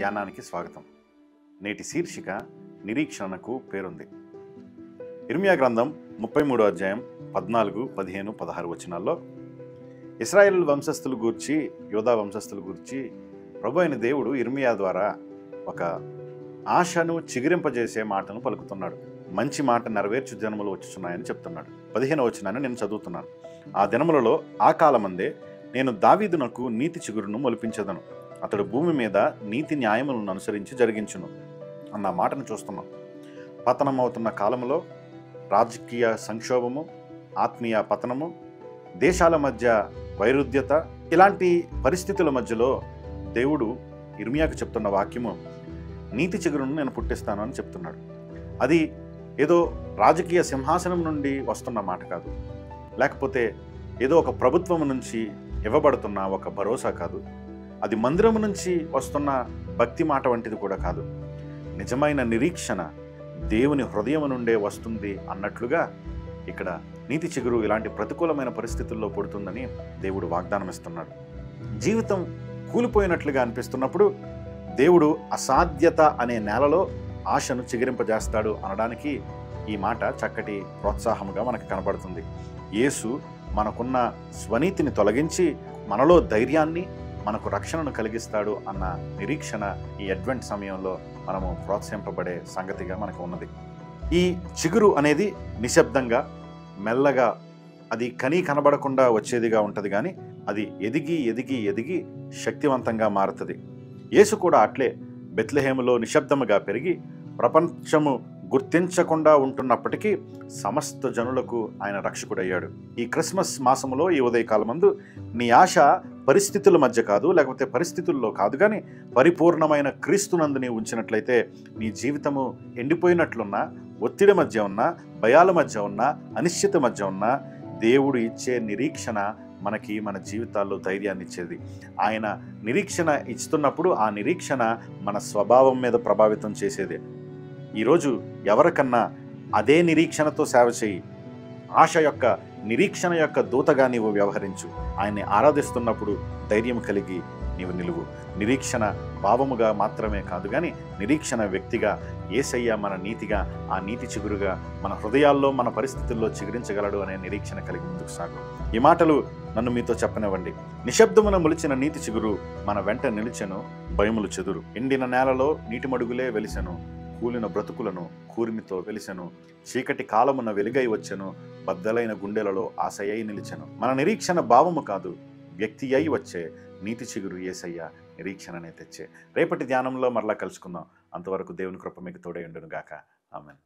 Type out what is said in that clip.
ధ్యానానికి స్వాగతం. నేటి శీర్షిక నిరీక్షణకు పేరుంది. ఇర్మియా గ్రంథం 33వ అధ్యాయం 14, 15, 16 వచనాల్లో ఇశ్రాయేలు వంశస్థుల గూర్చి, యోధా వంశస్థుల గూర్చి ప్రభు అయిన దేవుడు ఇర్మియా ద్వారా ఒక ఆశను చిగురింపజేసే మాటను పలుకుతున్నాడు. మంచి మాట నెరవేర్చు దినములు వచ్చుచున్నాయని చెప్తున్నాడు. 15వ వచనాన్ని నేను చదువుతున్నాను. ఆ దినములలో ఆ కాలమందే నేను దావీదునకు నీతి చిగురును మొలిపించదను, అతడు భూమి మీద నీతి న్యాయములను అనుసరించి జరిగించును అన్న మాటను చూస్తున్నాం. పతనమవుతున్న కాలంలో రాజకీయ సంక్షోభము, ఆత్మీయ పతనము, దేశాల మధ్య వైరుధ్యత, ఇలాంటి పరిస్థితుల మధ్యలో దేవుడు ఇర్మియాకు చెప్తున్న వాక్యము నీతి చిగురును నేను పుట్టిస్తాను అని చెప్తున్నాడు. అది ఏదో రాజకీయ సింహాసనం నుండి వస్తున్న మాట కాదు, లేకపోతే ఏదో ఒక ప్రభుత్వం నుంచి ఇవ్వబడుతున్న ఒక భరోసా కాదు, అది మందిరము నుంచి వస్తున్న భక్తి మాట వంటిది కూడా కాదు. నిజమైన నిరీక్షణ దేవుని హృదయం నుండే వస్తుంది అన్నట్లుగా ఇక్కడ నీతి చిగురు ఇలాంటి ప్రతికూలమైన పరిస్థితుల్లో పుడుతుందని దేవుడు వాగ్దానం ఇస్తున్నాడు. జీవితం కూలిపోయినట్లుగా అనిపిస్తున్నప్పుడు దేవుడు అసాధ్యత అనే నేలలో ఆశను చిగురింపజేస్తాడు అనడానికి ఈ మాట చక్కటి ప్రోత్సాహముగా మనకు కనబడుతుంది. యేసు మనకున్న స్వనీతిని తొలగించి మనలో ధైర్యాన్ని, మనకు రక్షణను కలిగిస్తాడు అన్న నిరీక్షణ ఈ అడ్వెంట్ సమయంలో మనము ప్రోత్సహింపబడే సంగతిగా మనకు ఉన్నది. ఈ చిగురు అనేది నిశ్శబ్దంగా, మెల్లగా, అది కనీ కనబడకుండా వచ్చేదిగా ఉంటుంది, కానీ అది ఎదిగి ఎదిగి ఎదిగి శక్తివంతంగా మారుతుంది. యేసు కూడా అట్లే బెత్లెహేములో నిశ్శబ్దముగా పెరిగి ప్రపంచము గుర్తించకుండా ఉంటున్నప్పటికీ సమస్త జనులకు ఆయన రక్షకుడయ్యాడు. ఈ క్రిస్మస్ మాసములో ఈ ఉదయకాలమందు నీ ఆశ పరిస్థితుల మధ్య కాదు, లేకపోతే పరిస్థితుల్లో కాదు, కానీ పరిపూర్ణమైన క్రీస్తునందు నీవు ఉంచినట్లయితే నీ జీవితము ఎండిపోయినట్లున్నా, ఒత్తిడి మధ్య ఉన్నా, భయాల మధ్య ఉన్నా, అనిశ్చిత మధ్య ఉన్నా, దేవుడు ఇచ్చే నిరీక్షణ మనకి మన జీవితాల్లో ధైర్యాన్ని ఇచ్చేది. ఆయన నిరీక్షణ ఇస్తున్నప్పుడు ఆ నిరీక్షణ మన స్వభావం మీద ప్రభావితం చేసేదే. ఈరోజు ఎవరికన్నా అదే నిరీక్షణతో సేవ చేయి. ఆశ యొక్క, నిరీక్షణ యొక్క దూతగా నీవు వ్యవహరించు. ఆయన్ని ఆరాధిస్తున్నప్పుడు ధైర్యం కలిగి నీవు నిలువు. నిరీక్షణ భావముగా మాత్రమే కాదు, కానీ నిరీక్షణ వ్యక్తిగా, యేసయ్య మన నీతిగా, ఆ నీతి చిగురుగా మన హృదయాల్లో, మన పరిస్థితుల్లో చిగురించగలడు అనే నిరీక్షణ కలిగి ముందుకు సాగు. ఈ మాటలు నన్ను మీతో చెప్పనివ్వండి. నిశ్శబ్దమున మొలిచిన నీతి చిగురు మన వెంట నిలిచెను, భయములు చెదురు. ఎండిన నేలలో నీటి మడుగులే వెలిసెను, కూలిన బ్రతుకులను కూర్మితో వెలిసెను. చీకటి కాలమున వెలుగై వచ్చెను, బద్దలైన గుండెలలో ఆశయై నిలిచెను. మన నిరీక్షణ భావము కాదు, వ్యక్తి అయి వచ్చే నీతి చిగురు యేసయ్య నిరీక్షణనే తెచ్చే. రేపటి ధ్యానంలో మరలా కలుసుకుందాం. అంతవరకు దేవుని కృప మీకు తోడై ఉండును గాక. ఆమేన్.